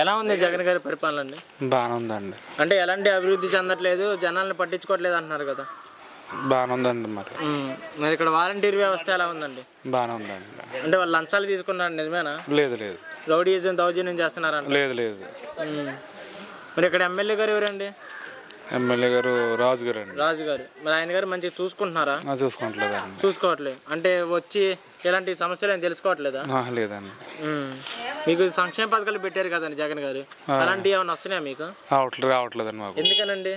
ఎలా ఉంది జగన్ గారి పరిపాలన అండి? బాగానే ఉందండి. అంటే ఎలాంటి అభివృద్ధి చెందట్లేదు, జనాలను పట్టించుకోవట్లేదు అంటున్నారు కదా. బాగానే ఉందండి. మరి ఇక్కడ వాలంటీర్ వ్యవస్థ ఎలా ఉందండి? బాగానే ఉందండి. అంటే వాళ్ళు లంచాలు తీసుకున్నారు నిజమేనా? లేదు లేదు. రౌడీజం దౌర్జన్యం చేస్తున్నారంట? లేదు లేదు. మరి ఇక్కడ ఎమ్మెల్యే గారు ఎవరండి? ఎమ్మెల్యే గారు రాజు గారు అండి. రాజు గారు. మరి ఆయన గారు మంచిగా చూసుకుంటున్నారా? చూసుకోవట్లేదండి. చూసుకోవట్లేదు అంటే వచ్చి ఎలాంటి సమస్యలు ఏం తెలుసుకోవట్లేదా? లేదండి. మీకు సంక్షేమ పథకాలు పెట్టారు కదండి జగన్ గారు, అలాంటివి ఏమైనా వస్తున్నాయా మీకు? రావట్లేదండి మాకు. ఎందుకనండి?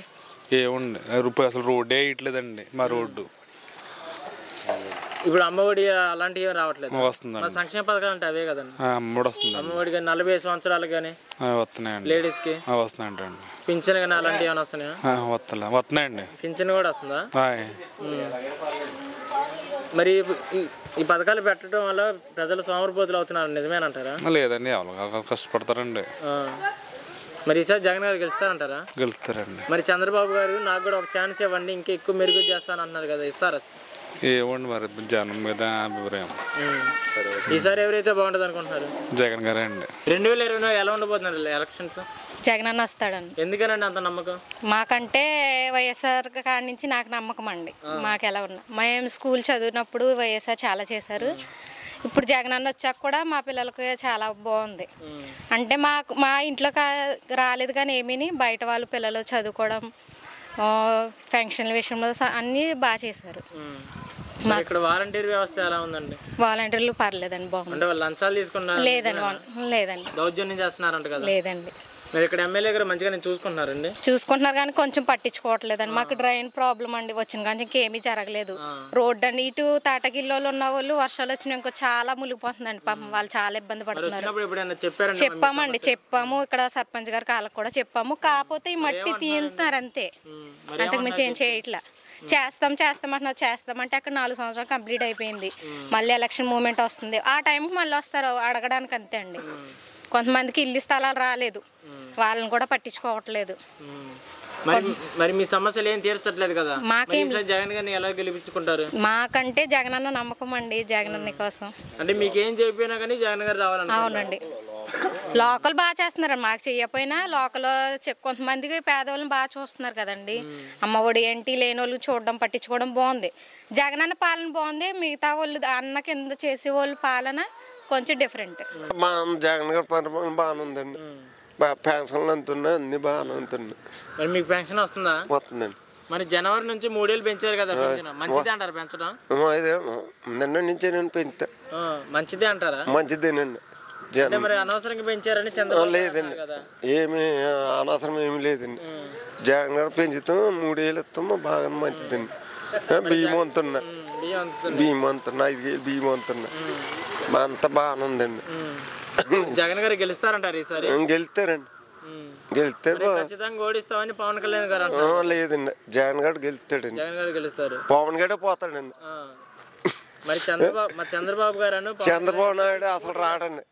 ఏముంది రూపాయి అసలు రోడ్డే వేయట్లేదండి మా రోడ్డు. ఇప్పుడు అమ్మఒడి అలాంటివి ఏమి రావట్లేదు. వస్తుందండి. సంక్షేమ పథకాలు అంటే అవే కదండి. అమ్మఒడి వస్తుంది. అమ్మఒడి కానీ 45 సంవత్సరాలు కానీ వస్తున్నాయండి. లేడీస్కి వస్తున్నాయండి. పింఛన్ కానీ అలాంటివి ఏమైనా వస్తున్నాయా? వస్తున్నాయండి. పింఛన్ కూడా వస్తుందా? మరి ఈ పథకాలు పెట్టడం వల్ల ప్రజలు సోమరిపోతులు అవుతున్నారు నిజమేనంటారా? లేదండి, ఎవరు కష్టపడతారండి. మరి ఈసారి జగన్ గారు గెలుస్తారంటారా? గెలుస్తారండి. మరి చంద్రబాబు గారు నాకు కూడా ఒక ఛాన్స్ ఇవ్వండి, ఇంకా ఎక్కువ మెరుగు చేస్తాను అన్నారు కదా, ఇస్తారా? ఏమండి మరి జనం మీద అభిప్రాయం. ఈసారి ఎవరైతే బాగుంటుంది అనుకుంటున్నారు? జగన్ గారే అండి. 2020 ఎలా ఉండబోతున్నారు ఎలక్షన్స్? జగన్ అన్న వస్తాడండి. ఎందుకనండి అంత నమ్మకం? మాకంటే వైఎస్ఆర్ కాడి నుంచి నాకు నమ్మకం అండి. మాకు ఎలా ఉన్నా మేము స్కూల్ చదివినప్పుడు వైఎస్ఆర్ చాలా చేశారు. ఇప్పుడు జగన్ అన్న వచ్చాక కూడా మా పిల్లలకి చాలా బాగుంది. అంటే మా ఇంట్లో రాలేదు కానీ ఏమీని బయట వాళ్ళు పిల్లలు చదువుకోవడం, పెన్షన్ల విషయంలో అన్నీ బాగా చేశారు. ఇక్కడ వాలంటీర్ వ్యవస్థ ఎలా ఉందండి? వాలంటీర్లు పర్లేదండి, బాగుంది. అంటే వాళ్ళు లంచాలు తీసుకున్నారు? లేదండి. దౌర్జన్యం చేస్తున్నారంట కదా? లేదండి. మరి ఇక్కడ ఎమ్మెల్యే గారు మంచిగా చూసుకుంటున్నారండి? చూసుకుంటున్నారు కానీ కొంచెం పట్టించుకోవట్లేదండి. మాకు డ్రైన్ ప్రాబ్లం అండి, వచ్చిన కానీ ఇంకేమీ జరగలేదు. రోడ్ అండి ఇటు తాటగిల్లోళ్ళు ఉన్న వాళ్ళు వర్షాలు వచ్చినా ఇంకో చాలా మునిగిపోతుందండి. పాపం వాళ్ళు చాలా ఇబ్బంది పడుతున్నారు. చెప్పాము ఇక్కడ సర్పంచ్ గారికి వాళ్ళకి కూడా చెప్పాము. కాకపోతే ఈ మట్టి తీస్తున్నారు అంతే, అంతకుమించి ఏం చేయట్లా. చేస్తామంటే అక్కడ 4 సంవత్సరాలు కంప్లీట్ అయిపోయింది. మళ్ళీ ఎలక్షన్ మూమెంట్ వస్తుంది, ఆ టైంకి మళ్ళీ వస్తారు అడగడానికి అంతే అండి. కొంతమందికి ఇల్లు స్థలాలు రాలేదు, వాళ్ళని కూడా పట్టించుకోవట్లేదు. మరి మీ సమస్యలు ఏం తీర్చట్లేదు కదా? జగన్ గారిని ఎలా గెలిపించుకుంటారు? మాకంటే జగన్ అన్న నమ్మకం అండి. జగన్ అన్న కోసం అంటే మీకేం చెప్పినా కానీ జగన్ గారు రావాలని? అవునండి. లోకల్ బాగా చేస్తున్నారు, మాకు చెయ్యకపోయినా లోకల్ కొంతమందికి పేదవాళ్ళని బాగా చూస్తున్నారు కదండి. అమ్మఒడి ఏంటి లేని వాళ్ళు చూడడం పట్టించుకోవడం బాగుంది. జగన్ అన్న పాలన బాగుంది, మిగతా వాళ్ళు అన్న కింద చేసే వాళ్ళు పాలన కొంచెం డిఫరెంట్. మా జగన్ గారి పరిపాలన బాగానే ఉందండి. పెన్షన్లు అంటున్నా అన్ని బాగానే ఉంటున్నాయి. మరి మీకు పెన్షన్ వస్తుందా? వస్తుందండి. మరి జనవరి నుంచి 3 ఏళ్ళు పెంచారు కదా, మంచిదే అంటారు పెంచడం? నిన్న నుంచి నేను పెంచుతా. మంచిదే అంటారా? మంచిదేనండి. మరి అనవసరంగా పెంచారని లేదండి, ఏమి అనవసరం ఏమి లేదండి. జగన్ గారు పెంచుతాం, 3 ఏళ్ళు ఇస్తాం, బాగా మంచిదండి. బియ్యం అంతున్నా 5 బియ్యం అంతున్నా అంతా బాగానే ఉందండి. జగన్ గారు గెలుస్తారంటారు ఈసారి? గెలుస్తారండి. గెలుస్తారు. ఖచ్చితంగా ఓడిస్తామని పవన్ కళ్యాణ్ గారు? లేదండి, జగన్ గారు గెలుస్తాడండి. జగన్ గారు గెలుస్తారు. పవన్ గడే పోతాడండి. మరి చంద్రబాబు గారు చంద్రబాబు నాయుడు అసలు రాడండి.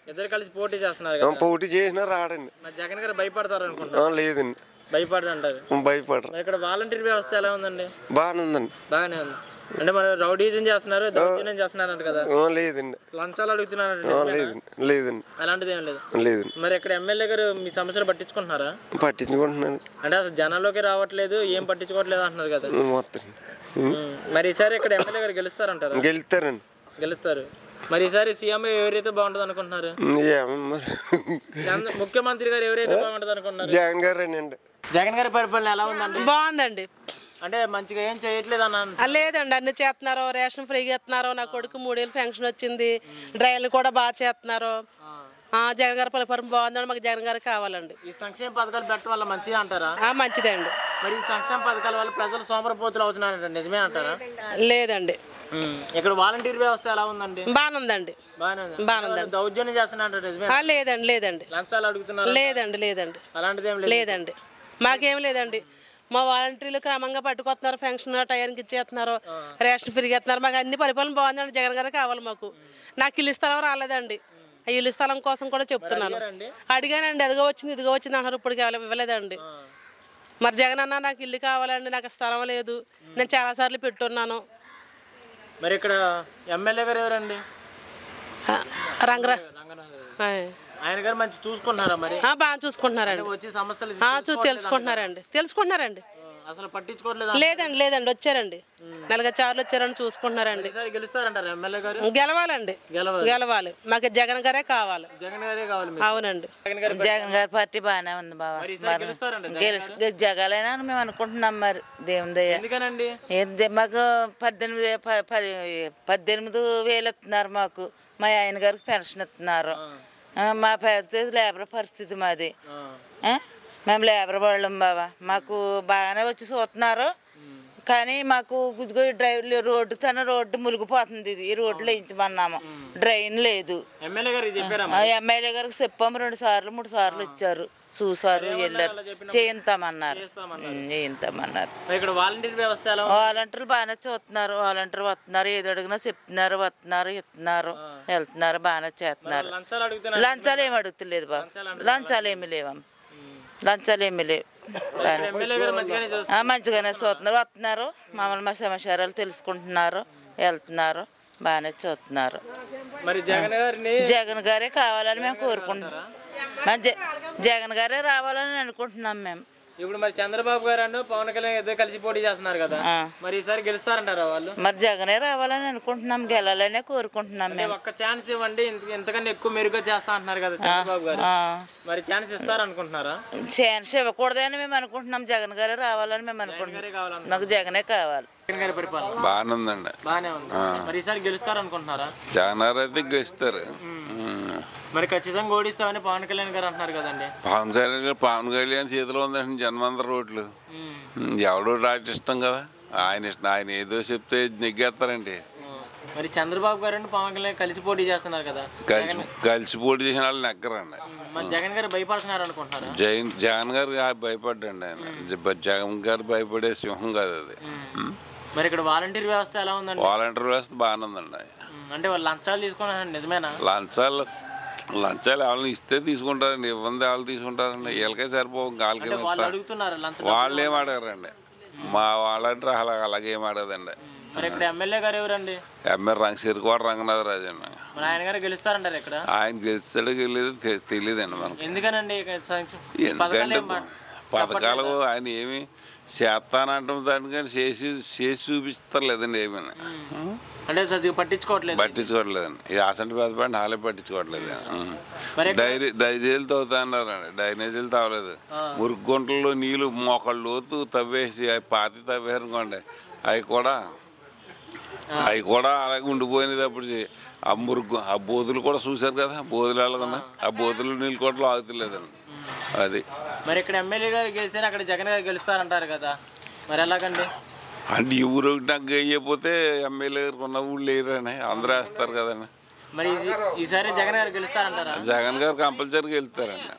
ఇద్దరు కలిసి పోటీ చేస్తున్నారు. పోటీ చేసినా రాడండి. జగన్ గారు భయపడతారు అనుకుంటా? లేదండి, భయపడరు అంటారు. భయపడరు. ఇక్కడ వాలంటీర్ వ్యవస్థ ఎలా ఉందండి? బాగానే ఉందండి. బాగానే ఉంది. అంటే మరి రౌడీజం చేస్తున్నారు, దౌర్జన్యం చేస్తున్నారంట కదా? లేదండి. లంచాలు అడుగుతున్నారు? లేదండి. అలాంటిది ఏం లేదు. లేదండి. మరి ఇక్కడ ఎమ్మెల్యే గారు మీ సమస్యలు పట్టించుకుంటున్నారా? పట్టించుకుంటున్నాను. అంటే అసలు జనాల్లోకి రావట్లేదు, ఏం పట్టించుకోవట్లేదు అంటున్నారు కదా? మరి ఈసారి ఇక్కడ ఎమ్మెల్యే గారు గెలుస్తారంటారా? గెలుస్తారండి. గెలుస్తారు. మరి ఈసారి సీఎం ఎవరైతే బాగుంటుంది అనుకుంటున్నారు? ముఖ్యమంత్రి గారు ఎవరైతే బాగుంటుంది అనుకుంటున్నారు? జగన్ గారేనండి. జగన్ గారి పరిపాలన ఎలా ఉందండి? బాగుందండి. అంటే మంచిగా ఏం చేయట్లేదు అన్న? లేదండి, అన్ని చేస్తున్నారు. రేషన్ ఫ్రీగా ఇస్తున్నారు. నా కొడుకు 3 ఏళ్ళు పెన్షన్ వచ్చింది. డ్రైన్లు కూడా బాగా చేస్తున్నారు. జగన్ గారి పరిపాలన బాగుందండి. మాకు జగన్ గారు కావాలండి. ఈ సంక్షేమ పథకాలు పెట్టడం వల్ల మంచిది అంటారా? మంచిదే అండి. మరి ఈ సంక్షేమ పథకాల వల్ల ప్రజలు సోమరపోతులు అవుతున్నారంట, నిజమే అంటారా? లేదండి. ఇక్కడ వాలంటీర్ వ్యవస్థ ఎలా ఉందండి? బాగానే ఉందండి. దౌర్జన్యం చేస్తున్నారు, నిజమే? లేదండి. లేదండి. లంచాలు అడుగుతున్నారు? లేదండి. లేదండి. అలాంటిది ఏం లేదండి. మాకేం లేదండి. మా వాలంటీర్లు క్రమంగా పట్టుకొస్తున్నారు, పెన్షన్ టయానికి ఇచ్చేస్తున్నారు, రేషన్ ఫ్రీగా ఇస్తున్నారు. మాకు అన్ని పరిపాలన బాగుందండి. జగన్ గారు కావాలి మాకు. నాకు ఇల్లు స్థలం రాలేదండి. ఆ ఇల్లు స్థలం కోసం కూడా చెప్తున్నాను. అడిగానండి, ఇదిగో వచ్చింది అంటారు. ఇప్పటికి ఇవ్వలేదండి. మరి జగన్ అన్న నాకు ఇల్లు కావాలండి, నాకు స్థలం లేదు, నేను చాలాసార్లు పెట్టున్నాను. మరి ఇక్కడ ఎమ్మెల్యే గారు ఎవరండి? రంగరాజ్ ఆయ్. ఆయన గారు మంచి చూసుకుంటున్నారా మరి? బాగా చూసుకుంటున్నారండి. వచ్చి సమస్యలు తెలుసుకుంటున్నారండి. అసలు పట్టించుకోవట్లేదు. లేదండి వచ్చారండి. నెలగా చార్లు వచ్చారని చూసుకుంటున్నారండి. గెలుస్తారంటారు ఎమ్మెల్యే గారు? గెలవాలి. మాకు జగన్ గారే కావాలి. జగన్ గారే కావాలి. అవునండి. జగన్ గారి పార్టీ బాగానే ఉంది బాబా. జగలైనా మేము అనుకుంటున్నాం మరి దేవుని దయ. ఎందుకనండి? మాకు 18,000 ఇస్తున్నారు మాకు. మా ఆయన గారికి పెన్షన్ ఇస్తున్నారు. మా పరిస్థితి లేబర్ పరిస్థితి మాది. మేము లేబర్ వాళ్ళం బాబా. మాకు బాగానే వచ్చి చూస్తున్నారు. కానీ మాకు డ్రైవ్ రోడ్డు మునిగిపోతుంది. ఈ రోడ్లు వేయించమన్నాము. డ్రైన్ లేదు. ఎమ్మెల్యే గారికి చెప్పాము 2 సార్లు 3 సార్లు ఇచ్చారు. చూసారు, వెళ్ళారు. చేయిస్తామన్నారు. వాలంటీర్లు బాగానే చూస్తున్నారు. వాలంటీర్ వస్తున్నారు, ఏది అడిగినా చెప్తున్నారు, వస్తున్నారు, ఇస్తున్నారు, వెళ్తున్నారు, బాగానే చేస్తున్నారు. లంచాలు ఏమి అడుగుతలేదు బాబు. లంచాలు ఏమి లేవమ్మ. మంచిగానే చూస్తున్నారు, వస్తున్నారు. మమ్మల్ని మా సమాచారాలు తెలుసుకుంటున్నారు, వెళ్తున్నారు, బాగానే చూస్తున్నారు. జగన్ గారే కావాలని మేము కోరుకుంటున్నాం. జగన్ గారే రావాలని అనుకుంటున్నాం మేము. ఇప్పుడు మరి చంద్రబాబు గారు పవన్ కళ్యాణ్ ఇద్దరు కలిసి పోటీ చేస్తున్నారు కదా, మరి ఈసారి గెలుస్తారంటారా వాళ్ళు? మరి జగనే రావాలని అనుకుంటున్నాం, గెలాలనే కోరుకుంటున్నాం మేము. ఒక్క ఛాన్స్ ఇవ్వండి, ఎంతకన్నా ఎక్కువ మెరుగ్గా చేస్తా అంటున్నారు కదా చంద్రబాబు గారు, మరి ఛాన్స్ ఇస్తారనుకుంటున్నారా? ఛాన్స్ ఇవ్వకూడదని మేము అనుకుంటున్నాం. జగన్ గారే రావాలని మేము అనుకుంటున్నాం. మాకు జగనే కావాలి. బాగానే ఉందండి. బాగానే ఉంది. మరి ఈసారి గెలుస్తారనుకుంటున్నారా? జగన్ గారు అయితే గెలుస్తారు. మరి ఖచ్చితంగా ఓడిస్తామని పవన్ కళ్యాణ్ గారు అంటున్నారు కదండి. పవన్ కళ్యాణ్ చేతిలో ఉందండి జన్మంతర రోడ్లు. ఎవడో రాటి ఇష్టం కదా, ఆయన ఇష్టం. ఆయన ఏదో చెప్తే నెగ్గేస్తారండి. మరి చంద్రబాబు గారు పవన్ కళ్యాణ్ కలిసి పోటీ చేస్తున్నారు కదా, కలిసి పోటీ చేసిన వాళ్ళు నెగ్గరండి. మరి జగన్ గారు భయపడుతున్నారు అనుకుంటున్నారా? జగన్ గారు భయపడ్డండి. ఆయన జగన్ గారు భయపడే సింహం కాదు అది. మరి ఇక్కడ వాలంటీర్ వ్యవస్థ ఎలా ఉందండి? వాలంటీర్ వ్యవస్థ బాగానే ఉందండి. అంటే వాళ్ళు లంచాలు తీసుకున్నారండి, నిజమేనా? లంచాలు ఎవరిని ఇస్తే తీసుకుంటారండి, ఇవ్వండి వాళ్ళు తీసుకుంటారండి. వీళ్ళకే సరిపోవు, గాలికి వాళ్ళు ఏం అడగరండి. మా వాళ్ళంటే అలాగేం అడగదండి. ఎమ్మెల్యే గారు ఎవరండి? సిరికోట రంగనాథరాజు అండి. ఆయన గారు గెలుస్తారంటారు ఇక్కడ? ఆయన గెలుస్తాడో గెలేదు తెలియదండి మనకి. ఎందుకనండి? ఎందుకంటే పథకాలు ఆయన ఏమి చేస్తానంటాం, దానికని చేసి చూపిస్తారు లేదండి. ఏమైనా అంటే పట్టించుకోవట్లేదండి. ఈ అసంటి పెద్దపడి నాలే పట్టించుకోవట్లేదు. డ్రైనేజీలు తవ్వుతా అన్నారండి, డ్రైనేజీలు తవ్వలేదు. మురుగు గుంటల్లో నీళ్ళు మోకాళ్ళు లోతు తవ్వేసి అవి పాతి తవ్వేరనుకోండి, అవి కూడా అలాగే ఉండిపోయినది. అప్పుడు ఆ బోధులు కూడా చూశారు కదా, బోధులు ఎలాగన్నా ఆ బోధులు నీళ్ళు కూడా ఆగుతలేదండి. అది మరి ఇక్కడ ఎమ్మెల్యే గారు గెలిస్తే అక్కడ జగన్ గారు గెలుస్తారంటారు కదా, మరి ఎలాగండి? అంటే ఈ ఊరు నాకు అయిపోతే ఎమ్మెల్యే గారికి ఉన్న ఊళ్ళు లేరని అందరూ వేస్తారు కదండి. మరి ఈసారి జగన్ గారు గెలుస్తారంటారా? జగన్ గారు కంపల్సరీగా వెళ్తారండి.